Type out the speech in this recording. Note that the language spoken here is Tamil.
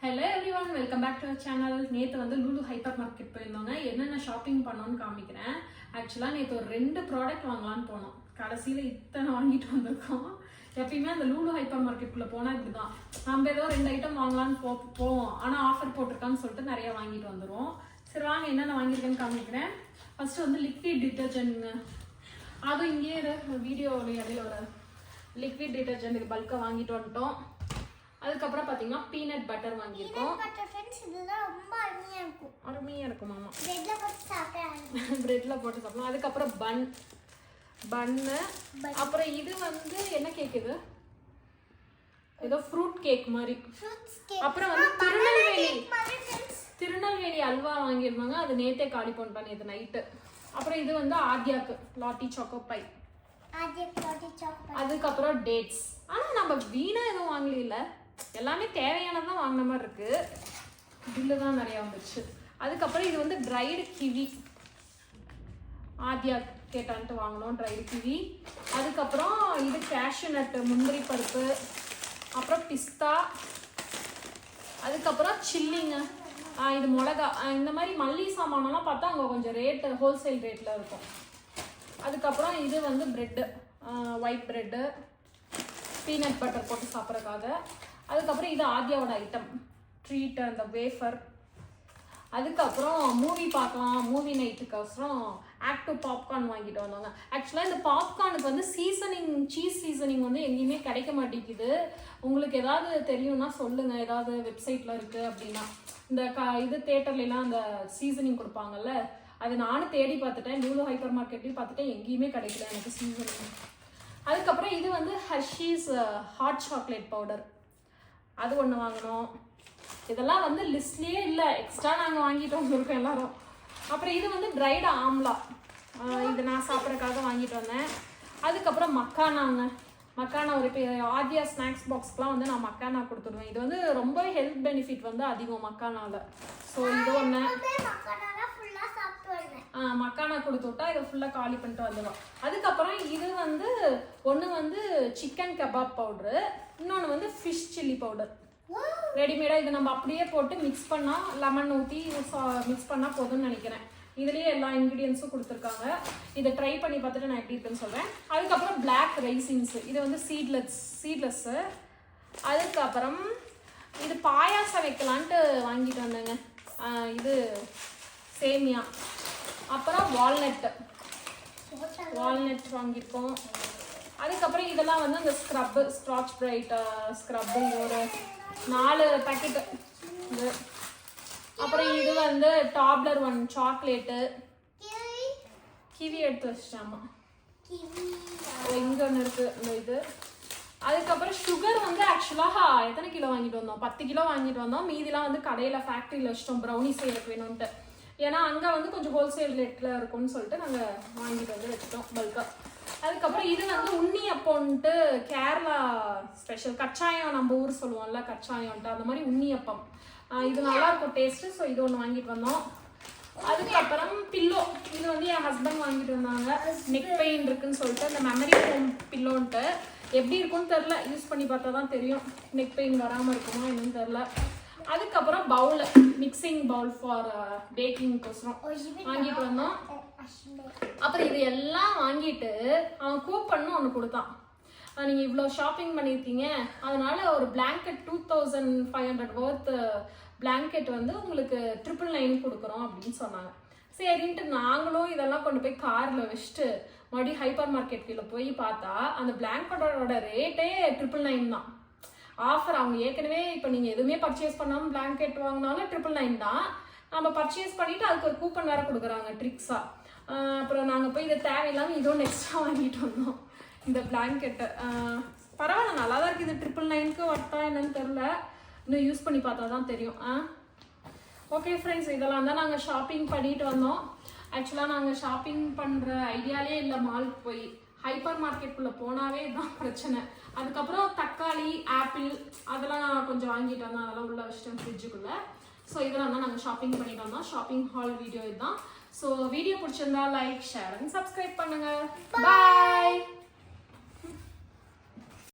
Hello everyone, welcome back to our channel. நேத்து வந்து லூலு ஹைப்பர் மார்க்கெட் போயிருந்தோங்க. என்னென்ன ஷாப்பிங் பண்ணோம்னு காமிக்கிறேன். ஆக்சுவலா நேத்து ஒரு 2 ப்ராடக்ட் வாங்கலாம்னு போனோம். கடைசியில இத்தனை வாங்கிட்டு வந்திருக்கோம். எப்பயுமே அந்த லூலு ஹைப்பர் மார்க்கெட்டுக்குள்ள போனா இப்படிதான். நம்ம ஏதோ 2 ஐட்டம் வாங்கலாம்னு போவோம். ஆனா ஆஃபர் போட்டிருக்கான்னு சொல்லிட்டு நிறைய வாங்கிட்டு வந்துரும். சரி வாங்க என்னென்ன வாங்கியிருக்கேன்னு காமிக்கிறேன். ஃபர்ஸ்ட் வந்து லிக்விட் டிட்டர்ஜென்ட்ங்க. அதுவும் இங்கே வீடியோவில் இடையில ஒரு லிக்விட் டிட்டர்ஜென்ட் இது பல்காக வாங்கிட்டு வந்துட்டோம். அதுக்கப்புறம் பார்த்தீங்கன்னா பீனட் பட்டர் வாங்கியிருக்கோம். அருமையாக இருக்கும் மாமா. பிரெட்டில் போட்டு சாப்பிடலாம். அதுக்கப்புறம் பன்னு அப்புறம் இது வந்து என்ன கேக் இது ஏதோ ஃப்ரூட் கேக் மாதிரி. அப்புறம் வந்து திருநெல்வேலி அல்வா வாங்கியிருந்தாங்க. அது நேத்தே காலி பண்ணிட்டோம் நேற்று நைட்டு. அப்புறம் இது வந்து ஆத்யாக்கு லாட்டி சாக்கோ பை. அதுக்கப்புறம் டேட்ஸ். ஆனால் நம்ம வீணா எதுவும் வாங்கல, எல்லாமே தேவையானதான் வாங்கின மாதிரி இருக்கு. பில்லு தான் நிறைய வந்துச்சு. அதுக்கப்புறம் இது வந்து ட்ரைடு கிவி, ஆத்யா கேட்டான்ட்டு வாங்கினோம் ட்ரைடு கிவி. அதுக்கப்புறம் இது கேஷ்யூ நட்டு முந்திரி பருப்பு, அப்புறம் பிஸ்தா, அதுக்கப்புறம் சில்லிங்க, இது மிளகா. இந்த மாதிரி மல்லி சாமானெல்லாம் பார்த்தா அங்கே கொஞ்சம் ரேட்டு ஹோல்சேல் ரேட்டில் இருக்கும். அதுக்கப்புறம் இது வந்து bread, white bread peanut butter போட்டு சாப்பிட்றதுக்காக. அதுக்கப்புறம் இது ஆத்யாவோட ஐட்டம் ட்ரீட், அந்த வேஃபர். அதுக்கப்புறம் மூவி பார்க்கலாம், மூவி நைட்டுக்கோசரம் ஆக்டிவ் பாப்கார்ன் வாங்கிட்டு வந்தாங்க. ஆக்சுவலாக இந்த பாப்கார்னுக்கு வந்து சீசனிங், சீஸ் சீசனிங் வந்து எங்கேயுமே கிடைக்க மாட்டேங்குது. உங்களுக்கு ஏதாவது தெரியும்னா சொல்லுங்கள், ஏதாவது வெப்சைட்டில் இருக்குது அப்படின்னா. இந்த இது தேட்டர்லாம் அந்த சீசனிங் கொடுப்பாங்கல்ல, அது நானும் தேடி பார்த்துட்டேன், லூலு ஹைப்பர் மார்க்கெட்லையும் பார்த்துட்டேன், எங்கேயுமே கிடைக்கல எனக்கு சீசனிங். அதுக்கப்புறம் இது வந்து ஹர்ஷீஸ் ஹாட் சாக்லேட் பவுடர், அது ஒன்று வாங்கினோம். இதெல்லாம் வந்து லிஸ்ட்லேயே இல்லை, எக்ஸ்ட்ரா நாங்கள் வாங்கிட்டு வந்துருக்கோம் எல்லாரும். அப்புறம் இது வந்து ட்ரைடு ஆம்லா, இது நான் சாப்பிட்றதுக்காக வாங்கிட்டு வந்தேன். அதுக்கப்புறம் மக்கானா ஒரு ஆத்யா ஸ்நாக்ஸ் பாக்ஸ்க்குலாம் வந்து நான் மக்கானா கொடுத்துடுவேன். இது வந்து ரொம்ப ஹெல்த் பெனிஃபிட் வந்து அதிகம் மக்கானாவில். ஸோ இது ஒன்று மக்கானா கொடுத்து விட்டா இதை ஃபுல்லாக காலி பண்ணிட்டு வந்துடும். அதுக்கப்புறம் இது வந்து ஒன்று வந்து சிக்கன் கபாப் பவுட்ரு, இன்னொன்று வந்து ஃபிஷ் சில்லி பவுடர் ரெடிமேடாக. இது நம்ம அப்படியே போட்டு மிக்ஸ் பண்ணால், லெமன் ஊற்றி மிக்ஸ் பண்ணால் போதும்னு நினைக்கிறேன். இதுலேயே எல்லா இன்க்ரீடியன்ஸும் கொடுத்துருக்காங்க. இதை ட்ரை பண்ணி பார்த்துட்டு நான் எப்படி இருக்குன்னு சொல்கிறேன். அதுக்கப்புறம் பிளாக் ரைசின்ஸு, இது வந்து சீட்லெஸ்ஸு. அதுக்கப்புறம் இது பாயாசம் வைக்கலான்ட்டு வாங்கிட்டு வந்தேங்க. இது சேமியா. அப்புறம் வால்நட் வாங்கியிருக்கோம். அதுக்கப்புறம் இதெல்லாம் வந்து அந்த ஸ்க்ராட்ச் பிரைட் ஸ்க்ரப்பு, ஒரு 4 பேக்கெட்டு இது. அப்புறம் இது வந்து டாப்லர் 1 சாக்லேட்டு, கிவி எடுத்து வச்சிட்டாமா, இங்கே ஒன்று இருக்குது இந்த இது. அதுக்கப்புறம் சுகர் வந்து ஆக்சுவலாக எத்தனை கிலோ வாங்கிட்டு வந்தோம், 10 கிலோ வாங்கிட்டு வந்தோம். மீதிலாம் வந்து கடையில் ஃபேக்ட்ரியில் வச்சிட்டோம், ப்ரௌனி செய்யறதுக்கு வேணும்ன்ட்டு. ஏன்னா அங்கே வந்து கொஞ்சம் ஹோல்சேல் ரேட்டில் இருக்கும்னு சொல்லிட்டு நாங்கள் வாங்கிட்டு வந்து வச்சுட்டோம் பல்காக. அதுக்கப்புறம் இது வந்து உண்ணி அப்போன்ட்டு கேரளா ஸ்பெஷல், கச்சாயம் நம்ம ஊர் சொல்லுவோம்ல கச்சாயம்ன்ட்டு, அந்த மாதிரி உண்ணி அப்பம். இது நல்லா இருக்கும் டேஸ்ட்டு. ஸோ இது ஒன்று வாங்கிட்டு வந்தோம். அதுக்கப்புறம் பில்லோ, இது வந்து என் ஹஸ்பண்ட் வாங்கிட்டு வந்தாங்க. நெக் பெயின் இருக்குன்னு சொல்லிட்டு அந்த மெமரி ஃபோம் பில்லோன்ட்டு. எப்படி இருக்குன்னு தெரில, யூஸ் பண்ணி பார்த்தா தான் தெரியும் நெக் பெயின் வராமல் இருக்குமா என்னன்னு தெரில. அதுக்கப்புறம் பவுல், மிக்சிங் பவுல் ஃபார் பேக்கிங்க்கோசரம் வாங்கிட்டு வந்தோம். அப்புறம் இது எல்லாம் வாங்கிட்டு அவன் கூப்பன்னு ஒன்று கொடுத்தான். நீங்கள் இவ்வளோ ஷாப்பிங் பண்ணியிருக்கீங்க, அதனால ஒரு பிளாங்கெட் 2500 ஒர்த் பிளாங்கெட் வந்து உங்களுக்கு 999 கொடுக்குறோம் அப்படின்னு சொன்னாங்க. சரின்ட்டு நாங்களும் இதெல்லாம் கொண்டு போய் காரில் வச்சுட்டு மறுபடியும் ஹைப்பர் மார்க்கெட்டில் போய் பார்த்தா அந்த பிளாங்கெட்டோட ரேட்டே 999 தான். ஆஃபர் அவங்க ஏற்கனவே இப்போ நீங்கள் எதுவுமே பர்ச்சேஸ் பண்ணாமல் பிளாங்கெட் வாங்கினாலும் 999 தான். நம்ம பர்ச்சேஸ் பண்ணிவிட்டு அதுக்கு ஒரு கூப்பன் வேறு கொடுக்குறாங்க ட்ரிக்ஸாக. அப்புறம் நாங்கள் போய் இதை தேவையில்லாமல் இதோ எக்ஸ்ட்ரா வாங்கிட்டு வந்தோம் இந்த பிளாங்கெட்டை. பரவாயில்ல, நல்லா தான் இருக்குது. இது 999க்கு வட்டா என்னன்னு தெரில, இன்னும் யூஸ் பண்ணி பார்த்தா தான் தெரியும். ஓகே ஃப்ரெண்ட்ஸ், இதெல்லாம் தான் நாங்கள் ஷாப்பிங் பண்ணிட்டு வந்தோம். ஆக்சுவலாக நாங்கள் ஷாப்பிங் பண்ணுற ஐடியாலே இல்லை, மாலுக்கு போய் ஹைப்பர் மார்க்கெட்டுக்குள்ளே போனாவே இதுதான் பிரச்சனை. அதுக்கப்புறம் தக்காளி, ஆப்பிள் அதெல்லாம் நான் கொஞ்சம் வாங்கிட்டு வந்தோம், அதெல்லாம் உள்ள வச்சிட்டேன் ஃப்ரிட்ஜுக்குள்ளே. ஸோ இதெல்லாம் தான் நாங்கள் ஷாப்பிங் பண்ணிட்டு வந்தோம். ஷாப்பிங் ஹால் வீடியோ இதுதான். ஸோ வீடியோ பிடிச்சிருந்தா லைக், ஷேர் அண்ட் சப்ஸ்கிரைப் பண்ணுங்கள். பாய்.